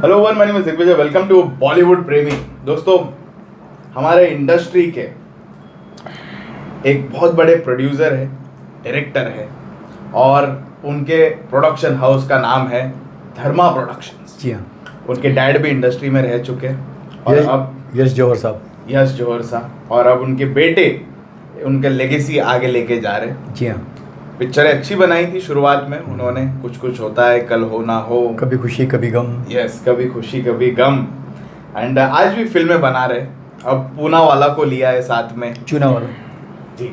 Hello one, my name is Digvijay. Welcome to Bollywood प्रेमी। दोस्तों, हमारे इंडस्ट्री के एक बहुत बड़े प्रोड्यूसर है, डायरेक्टर है और उनके प्रोडक्शन हाउस का नाम है धर्मा प्रोडक्शंस। जी हाँ। उनके डैड भी इंडस्ट्री में रह चुके हैं और अब यश जौहर साहब। यश जौहर साहब, और अब उनके बेटे उनके लेगेसी आगे लेके जा रहे हैं। जी हाँ। पिक्चरें अच्छी बनाई थी शुरुआत में उन्होंने, कुछ कुछ होता है, कल हो ना हो, कभी खुशी कभी गम। यस, कभी खुशी कभी गम। एंड आज भी फिल्में बना रहे। अब पूना वाला को लिया है साथ में, चूना वाला जी।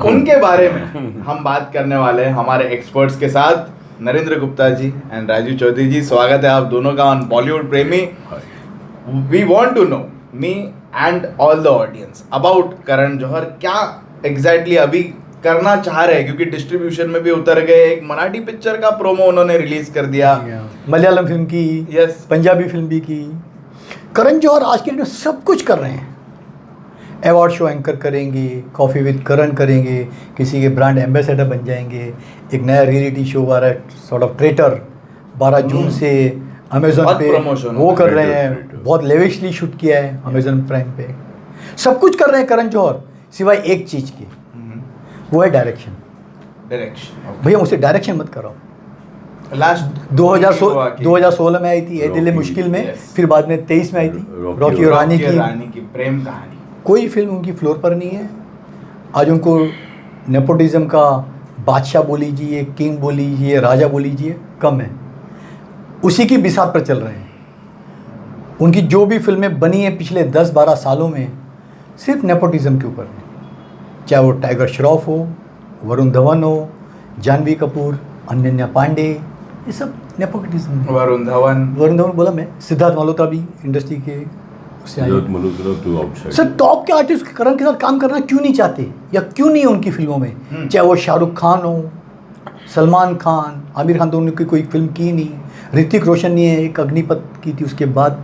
उनके बारे में हम बात करने वाले हैं हमारे एक्सपर्ट्स के साथ, नरेंद्र गुप्ता जी एंड राजू चौधरी जी। स्वागत है आप दोनों का on Bollywood Premi. We want to know, me and all the audience, about Karan Johar. क्या एग्जैक्टली अभी करना चाह रहे हैं, क्योंकि डिस्ट्रीब्यूशन में भी उतर गए। एक मराठी पिक्चर का प्रोमो उन्होंने रिलीज कर दिया, मलयालम फिल्म की, यस, पंजाबी फिल्म भी की। करण जौहर आज के दिन सब कुछ कर रहे हैं। अवार्ड शो एंकर करेंगे, कॉफ़ी विद करण करेंगे, किसी के ब्रांड एम्बेसडर बन जाएंगे। एक नया रियलिटी शो आ रहा है, सॉर्ट ऑफ ट्रेटर, 12 जून से अमेजोन पे वो कर रहे हैं। बहुत लेविशली शूट किया है अमेजोन प्राइम पे। सब कुछ कर रहे हैं करण जौहर, सिवाय एक चीज़ की, वो है डायरेक्शन। भैया मुझसे डायरेक्शन मत कराओ। लास्ट 2016 में आई थी ए दिल मुश्किल में, फिर बाद में 23 में आई थी रॉकी और रानी की प्रेम कहानी। कोई फिल्म उनकी फ्लोर पर नहीं है। आज उनको नेपोटिज्म का बादशाह बोल लीजिए, किंग बोल लीजिए, राजा बोल लीजिए, कम है। उसी की बिसात पर चल रहे हैं। उनकी जो भी फिल्में बनी हैं पिछले 10-12 सालों में, सिर्फ नेपोटिज्म के ऊपर है। चाहे वो टाइगर श्रॉफ हो, वरुण धवन हो, जानवी कपूर, अनन्या पांडे, ये सब नेपोटिज्म। वरुण धवन बोला मैं, सिद्धार्थ मल्होत्रा भी इंडस्ट्री के उससे आए। सर टॉप के आर्टिस्ट करण के साथ काम करना क्यों नहीं चाहते, या क्यों नहीं है उनकी फिल्मों में? चाहे वो शाहरुख खान हो, सलमान खान, आमिर खान, तो उनकी कोई फिल्म की नहीं। ऋतिक रोशन नहीं है, एक अग्निपथ की थी, उसके बाद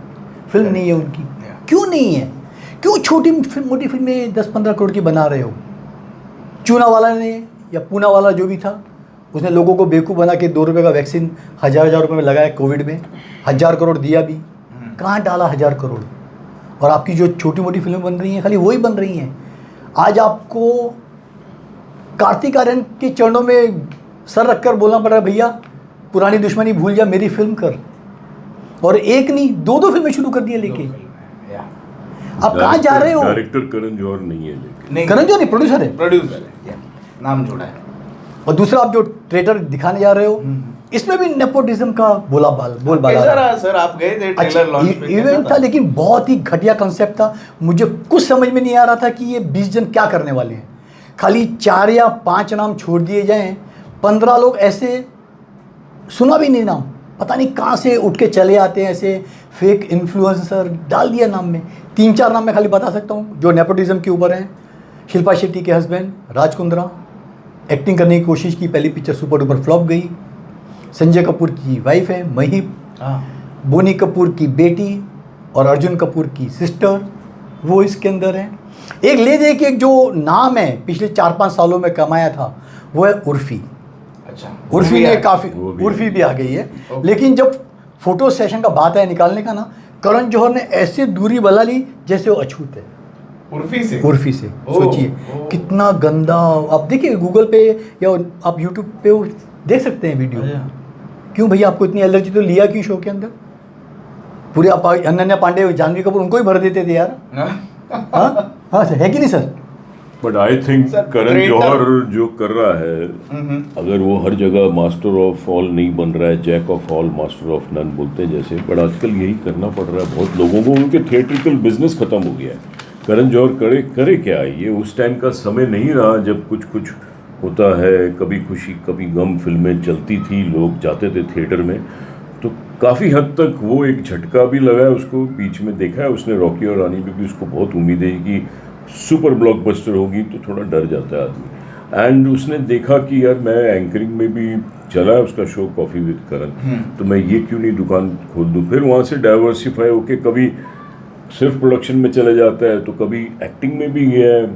फिल्म नहीं है उनकी। क्यों नहीं है? क्यों छोटी मोटी फिल्में 10-15 करोड़ की बना रहे हो? चूना वाला ने या पूना वाला जो भी था, उसने लोगों को बेवकूफ़ बना के 2 रुपये का वैक्सीन 1000 रुपये में लगाया कोविड में, 1000 करोड़ दिया भी। कहाँ डाला 1000 करोड़? और आपकी जो छोटी मोटी फिल्में बन रही हैं, खाली वही बन रही हैं। आज आपको कार्तिक आर्यन के चरणों में सर रखकर बोलना पड़ रहा है, भैया पुरानी दुश्मनी भूल जा, मेरी फिल्म कर। और एक नहीं, 2 फिल्में शुरू कर दिए लेके। आप कहाँ जा रहे हो? डायरेक्टर करण जौहर नहीं है, लेकिन करण जौहर नहीं, प्रोड्यूसर है, नाम जोड़ा है। और दूसरा, आप जो ट्रेलर दिखाने जा रहे हो, इसमें भी नेपोटिज्म का बोलबाला। सर आप गए थे ट्रेलर लॉन्च पे, इवेंट था, लेकिन बहुत ही घटिया कंसेप्ट था। मुझे कुछ समझ में नहीं आ रहा था कि ये 20 जन क्या करने वाले हैं। खाली 4 या 5 नाम छोड़ दिए जाएं, 15 लोग ऐसे, सुना भी नहीं नाम, पता नहीं कहाँ से उठ के चले आते हैं, ऐसे फेक इन्फ्लुएंसर डाल दिया नाम में। 3-4 नाम मैं खाली बता सकता हूँ जो नेपोटिज्म के ऊपर हैं। शिल्पा शेट्टी के हस्बैंड राज कुंद्रा, एक्टिंग करने की कोशिश की, पहली पिक्चर सुपर डुपर फ्लॉप गई। संजय कपूर की वाइफ है महिप, बोनी कपूर की बेटी और अर्जुन कपूर की सिस्टर, वो इसके अंदर है। एक ले दे के जो नाम है पिछले 4-5 सालों में कमाया था, वो है उर्फी। अच्छा, उर्फी ने काफ़ी, उर्फी भी आ गई है। लेकिन जब फोटो सेशन का बात है निकालने का ना, करण जौहर ने ऐसे दूरी बना ली जैसे वो अछूत है उर्फी से। सोचिए कितना गंदा। आप देखिए गूगल पे या आप यूट्यूब पे देख सकते हैं वीडियो। क्यों भैया आपको इतनी एलर्जी? तो लिया क्यों शो के अंदर? पूरे आप अनन्या पांडे, जानवी कपूर, उनको ही भर देते थे यार। हाँ सर, है कि नहीं sir? But I think Karan Johar जो कर रहा है, अगर वो हर जगह मास्टर ऑफ ऑल नहीं बन रहा है, jack of all master of none बोलते हैं जैसे, बट आजकल यही करना पड़ रहा है बहुत लोगों को। उनके थिएट्रिकल बिजनेस खत्म हो गया है। करण जौहर करे क्या? ये उस टाइम का समय नहीं रहा जब कुछ होता है। कभी खुशी कभी गम फिल्में चलती थी, लोग जाते थे थिएटर में, तो काफ़ी हद तक वो एक झटका भी लगा है उसको। बीच में देखा है उसने रॉकी और रानी पे भी, उसको बहुत उम्मीद है कि सुपर ब्लॉकबस्टर होगी, तो थोड़ा डर जाता है आदमी। एंड उसने देखा कि यार मैं एंकरिंग में भी चला है उसका शो कॉफ़ी विद करण, तो मैं ये क्यों नहीं दुकान खोल दूँ। फिर वहाँ से डाइवर्सिफाई होके कभी सिर्फ प्रोडक्शन में चले जाता है, तो कभी एक्टिंग में भी गया है।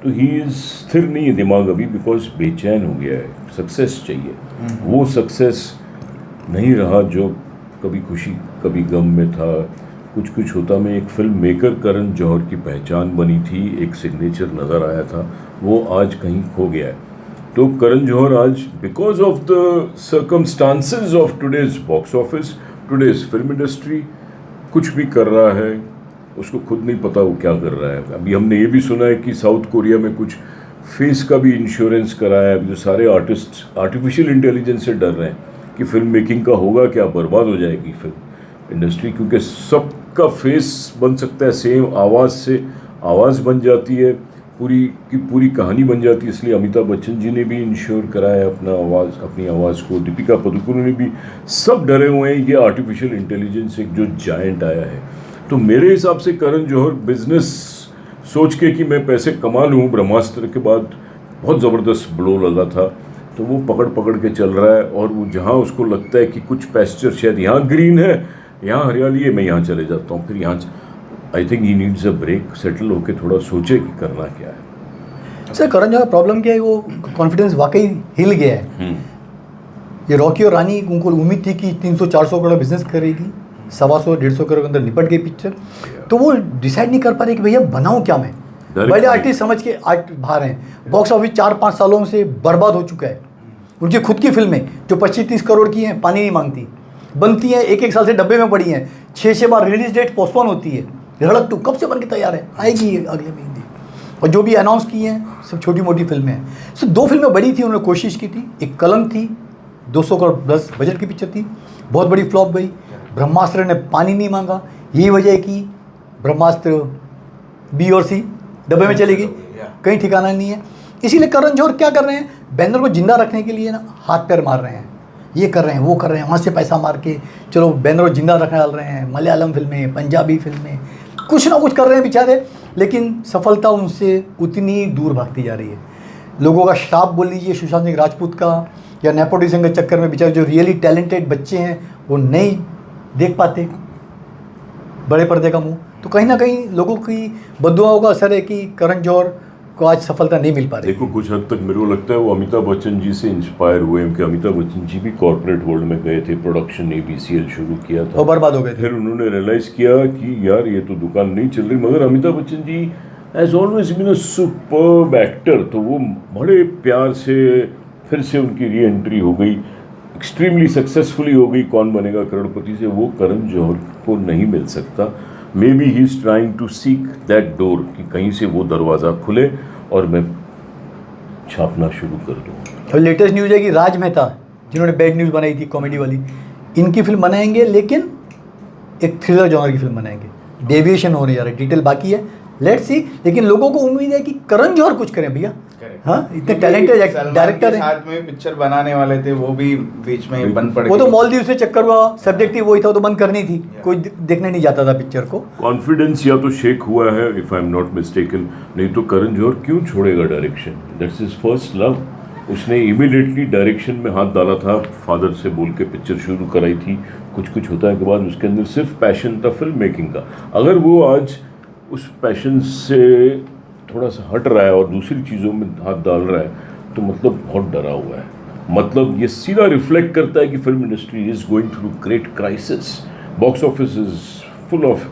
तो ही इज स्थिर नहीं है दिमाग अभी, बिकॉज बेचैन हो गया है, सक्सेस चाहिए। वो सक्सेस नहीं रहा जो कभी खुशी कभी गम में था, कुछ कुछ होता में एक फिल्म मेकर करण जौहर की पहचान बनी थी, एक सिग्नेचर नज़र आया था, वो आज कहीं खो गया है। तो करण जौहर आज because of the circumstances of today's box office, today's film industry, कुछ भी कर रहा है, उसको खुद नहीं पता वो क्या कर रहा है। अभी हमने ये भी सुना है कि साउथ कोरिया में कुछ फेस का भी इंश्योरेंस कराया है। अभी जो सारे आर्टिस्ट आर्टिफिशियल इंटेलिजेंस से डर रहे हैं कि फिल्म मेकिंग का होगा क्या, बर्बाद हो जाएगी फिल्म इंडस्ट्री, क्योंकि सबका फेस बन सकता है सेम, आवाज़ से आवाज़ बन जाती है, पूरी की पूरी कहानी बन जाती है। इसलिए अमिताभ बच्चन जी ने भी इंश्योर कराया अपनी आवाज़ को, दीपिका पादुकोण ने भी, सब डरे हुए हैं ये आर्टिफिशियल इंटेलिजेंस एक जो जायंट आया है। तो मेरे हिसाब से करण जौहर बिजनेस सोच के कि मैं पैसे कमा लूँ, ब्रह्मास्त्र के बाद बहुत ज़बरदस्त ब्लो लगा था, तो वो पकड़ के चल रहा है। और वो जहाँ उसको लगता है कि कुछ पैस्चर शायद यहाँ ग्रीन है, यहाँ हरियाली है, मैं यहाँ चले जाता हूँ, फिर यहाँ I think he needs a break, settle होके थोड़ा सोचे कि करना क्या है। सर करण जौहर प्रॉब्लम क्या है, वो कॉन्फिडेंस वाकई हिल गया है। ये रॉकी और रानी, उनको उम्मीद थी कि 300-400 करोड़ बिजनेस करेगी, 125-150 करोड़ के अंदर निपट गई पिक्चर, तो वो डिसाइड नहीं कर पा रहे कि भैया बनाऊं क्या मैं। बड़े आर्टिस्ट समझ के आर्ट बाहर हैं, बॉक्स ऑफिस 4-5 सालों से बर्बाद हो चुका है। उनकी खुद की फिल्में जो 25-30 करोड़ की हैं, पानी नहीं मांगती, बनती हैं 1-1 साल से डब्बे में पड़ी हैं, 6-6 बार रिलीज डेट पोस्टपोन होती है। धड़क 2 कब से बन के तैयार है, आएगी अगले महीने, और जो भी अनाउंस की हैं सब छोटी मोटी फिल्में हैं। सो 2 फिल्में बड़ी थी, उन्होंने कोशिश की थी। एक कलंक थी, 200 करोड़ प्लस बजट की पिक्चर थी, बहुत बड़ी फ्लॉप गई। ब्रह्मास्त्र ने पानी नहीं मांगा, यही वजह है कि ब्रह्मास्त्र बी और सी डब्बे में चलेगी, कहीं ठिकाना नहीं है। इसीलिए करण जौहर क्या कर रहे हैं, बैनर को जिंदा रखने के लिए ना हाथ पैर मार रहे हैं, ये कर रहे हैं वो कर रहे हैं, वहाँ से पैसा मार के चलो बैनर को जिंदा रखने डाल रहे हैं। मलयालम फिल्में, पंजाबी फिल्में, कुछ ना कुछ कर रहे हैं बेचारे, लेकिन सफलता उनसे उतनी दूर भागती जा रही है। लोगों का श्राप बोल लीजिए सुशांत सिंह राजपूत का, या नेपोटिज्म के चक्कर में बेचारे जो रियली टैलेंटेड बच्चे हैं वो नहीं देख पाते बड़े पर्दे का मुंह। तो कहीं ना कहीं लोगों की बद्दुआओं का असर है कि करण जौहर को आज सफलता नहीं मिल पा रही। देखो कुछ हद तक मेरे को लगता है वो अमिताभ बच्चन जी से इंस्पायर हुए, क्योंकि अमिताभ बच्चन जी भी कॉर्पोरेट वर्ल्ड में गए थे, प्रोडक्शन ABCL शुरू किया था, और बर्बाद हो गए थे। फिर उन्होंने रियलाइज़ किया कि यार ये तो दुकान नहीं चल रही। मगर Amitabh Bachchan ji has always been a superb actor, तो वो बड़े प्यार से फिर से उनकी री एंट्री हो गई, एक्सट्रीमली सक्सेसफुली हो गई कौन बनेगा करोड़पति से। वो करण जौहर को नहीं मिल सकता। Maybe he is trying to seek that door, कि कहीं से वो दरवाज़ा खुले और मैं छापना शुरू कर दूँ। और लेटेस्ट न्यूज़ है कि राज मेहता, जिन्होंने बैड न्यूज़ बनाई थी कॉमेडी वाली, इनकी फिल्म बनाएंगे, लेकिन एक थ्रिलर जॉनर की फिल्म बनाएंगे। डेविएशन होने जा रहा है, डिटेल बाकी है, लेट्स सी। लेकिन लोगों को उम्मीद है कि करण जौहर कुछ करें भैया। हाँ, इतने टैलेंटेड डायरेक्टर हैं। साथ में पिक्चर बनाने वाले थे, वो भी बीच में बंद पड़ गए। वो तो मालदीव से चक्कर हुआ, सब्जेक्टिव वही था, वो तो बंद करनी थी, कोई देखने नहीं जाता था पिक्चर को। कॉन्फिडेंस या तो शेक हुआ है, if I am not mistaken, नहीं तो करण जौहर क्यों छोड़ेगा direction, that's his first love. उसने इमीडिएटली डायरेक्शन में हाथ डाला था, फादर से बोल के पिक्चर शुरू कराई थी, कुछ कुछ होता है के बाद उसके अंदर सिर्फ पैशन था फिल्म मेकिंग का। अगर वो आज उस पैशन से थोड़ा सा हट रहा है और दूसरी चीज़ों में हाथ डाल रहा है, तो मतलब बहुत डरा हुआ है। मतलब ये सीधा रिफ्लेक्ट करता है कि film industry is going through great crisis, box office is full of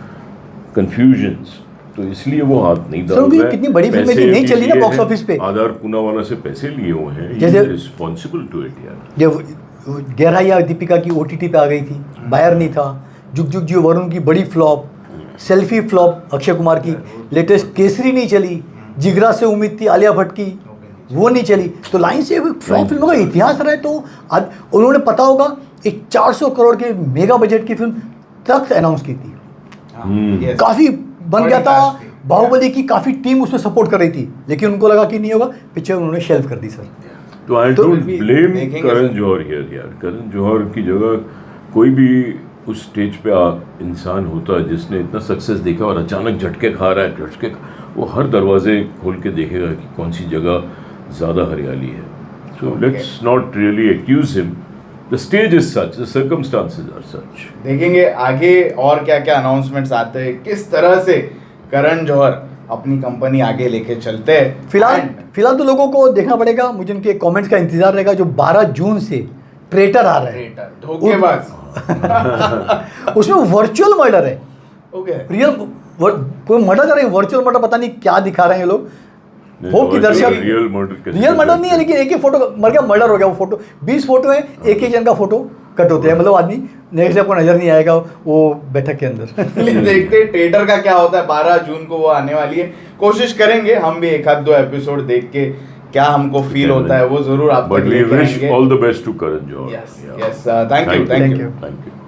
confusions, तो इसलिए वो हाथ नहीं डाल रहा है। कितनी बड़ी फिल्में थी, नहीं चली ना बॉक्स ऑफिस पे। आधार पूनावाला से पैसे लिए हुए हैं, जैसे रिस्पॉन्सिबल टू इट यार। जब गहराइया दीपिका की OTT पे आ गई थी, बायर नहीं था, जुग जुग जियो वरुण की बड़ी flop, selfie flop Akshay Kumar की, लेटेस्ट केसरी नहीं चली, जिगरा से उम्मीद थी आलिया भट्ट की, वो नहीं चली। तो लाइन से फ्लॉप फिल्मों का इतिहास रहा है। तो आज उन्होंने पता होगा एक 400 करोड़ के मेगा बजट की फिल्म तख्त अनाउंस की थी, काफ़ी बन गया था, बाहुबली की काफ़ी टीम उसमें सपोर्ट कर रही थी, लेकिन उनको लगा कि नहीं होगा, पिक्चर उन्होंने शेल्फ कर दी सर। तो I don't blame Karan Johar here यार। करण जौहर की जगह कोई भी उस स्टेज पे इंसान होता है जिसने इतना सक्सेस देखा और अचानक झटके खा रहा है, झटके वो हर दरवाजे खोल के देखेगा कि कौन सी जगह ज़्यादा हरियाली है। So let's not really accuse him, the stage is such, the circumstances are such. देखेंगे आगे और क्या क्या अनाउंसमेंट्स आते हैं, किस तरह से करण जौहर अपनी कंपनी आगे लेके चलते हैं। फिलहाल तो लोगों को देखना पड़ेगा, मुझे उनके कमेंट्स का इंतजार रहेगा जो 12 जून से ट्रेटर आ रहा है, ट्रेटर, धोखेबाज। उसमें वर्चुअल मर्डर है, ओके, रियल कोई मर्डर कर रहे हैं, वर्चुअल मर्डर पता नहीं क्या दिखा रहे हैं लोग। होप कि दर्शक रियल मर्डर नहीं है, लेकिन एक ही फोटो मर गया, मर्डर हो गया। वो फोटो 20 फोटो है, एक ही जन का फोटो कट होते हैं, मतलब आदमी नेक्स्ट डे आपको नजर नहीं आएगा वो बैठक के अंदर। देखते हैं ट्रेटर का क्या होता है। 12 जून को वो आने वाली है। कोशिश करेंगे हम भी एक आध 2 एपिसोड देख के क्या हमको फील होता है वो जरूर आपको but we wish all the best to Karan Johar. Yes, thank you. you.